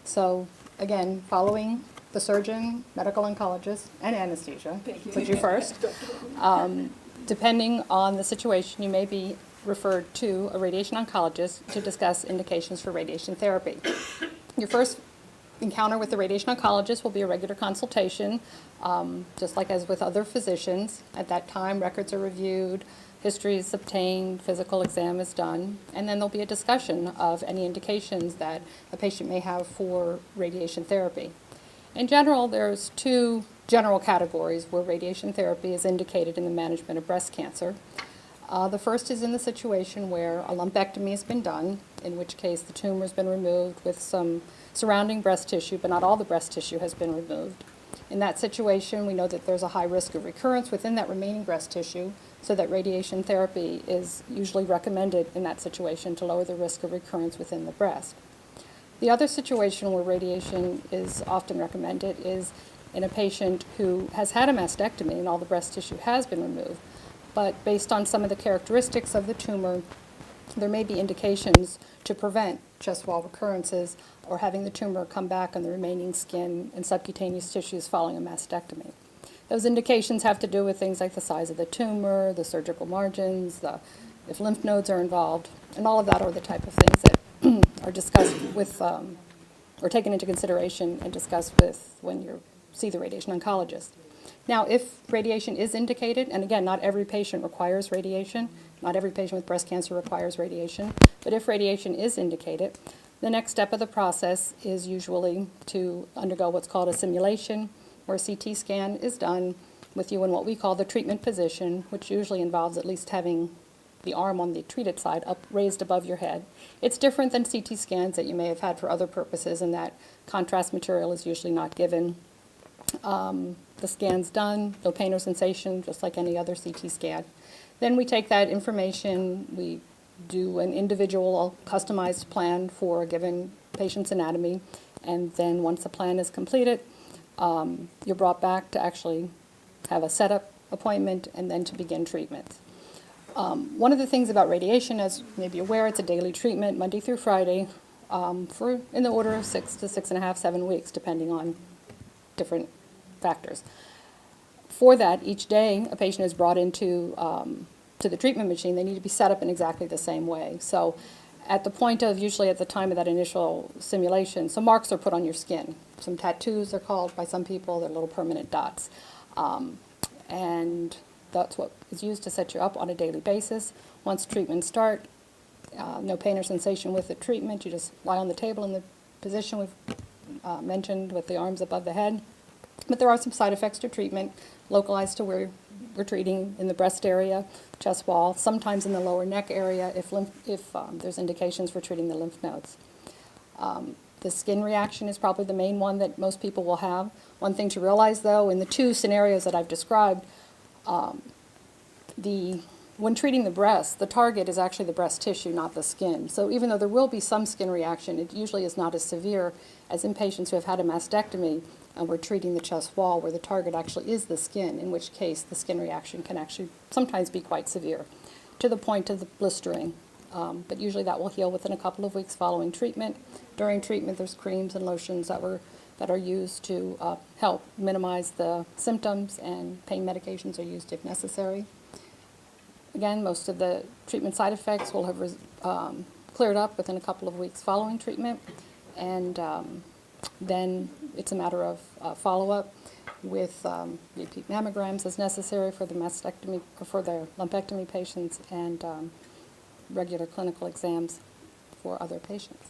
So again, following the surgeon, medical oncologist, and anesthesia, put you first. Depending on the situation, you may be referred to a radiation oncologist to discuss indications for radiation therapy. Your first encounter with the radiation oncologist will be a regular consultation, just like as with other physicians. At that time, records are reviewed, history is obtained, physical exam is done, and then there'll be a discussion of any indications that a patient may have for radiation therapy. In general, there's two general categories where radiation therapy is indicated in the management of breast cancer. The first is in the situation where a lumpectomy has been done, in which case the tumor has been removed with some surrounding breast tissue, but not all the breast tissue has been removed. In that situation, we know that there's a high risk of recurrence within that remaining breast tissue, so that radiation therapy is usually recommended in that situation to lower the risk of recurrence within the breast. The other situation where radiation is often recommended is in a patient who has had a mastectomy and all the breast tissue has been removed, but based on some of the characteristics of the tumor, there may be indications to prevent chest wall recurrences or having the tumor come back on the remaining skin and subcutaneous tissues following a mastectomy. Those indications have to do with things like the size of the tumor, the surgical margins, if lymph nodes are involved, and all of that are the type of things that are discussed with, or taken into consideration and discussed with when you see the radiation oncologist. Now, if radiation is indicated, and again, not every patient requires radiation, not every patient with breast cancer requires radiation, but if radiation is indicated, the next step of the process is usually to undergo what's called a simulation, where a CT scan is done with you in what we call the treatment position, which usually involves at least having the arm on the treated side up raised above your head. It's different than CT scans that you may have had for other purposes, in that contrast material is usually not given. The scan's done, no pain or sensation, just like any other CT scan. Then we take that information, we do an individual customized plan for a given patient's anatomy, and then once the plan is completed, you're brought back to actually have a setup appointment and then to begin treatment. One of the things about radiation, as you may be aware, it's a daily treatment, Monday through Friday, for in the order of 6 to 6.5, 7 weeks, depending on different factors. For that, each day a patient is brought into to the treatment machine. They need to be set up in exactly the same way. So at the point of, usually at the time of that initial simulation, some marks are put on your skin. Some tattoos are called by some people, they're little permanent dots. And that's what is used to set you up on a daily basis. Once treatment starts, no pain or sensation with the treatment. You just lie on the table in the position we've mentioned with the arms above the head. But there are some side effects to treatment, localized to where we're treating in the breast area, chest wall, sometimes in the lower neck area if there's indications for treating the lymph nodes. The skin reaction is probably the main one that most people will have. One thing to realize, though, in the two scenarios that I've described, when treating the breast, the target is actually the breast tissue, not the skin. So even though there will be some skin reaction, it usually is not as severe as in patients who have had a mastectomy and we're treating the chest wall, where the target actually is the skin, in which case the skin reaction can actually sometimes be quite severe, to the point of the blistering. But usually that will heal within a couple of weeks following treatment. During treatment, there's creams and lotions that are used to help minimize the symptoms, and pain medications are used if necessary. Again, most of the treatment side effects will have cleared up within a couple of weeks following treatment, and then it's a matter of follow-up with repeat mammograms as necessary for the mastectomy or for the lumpectomy patients, and regular clinical exams for other patients.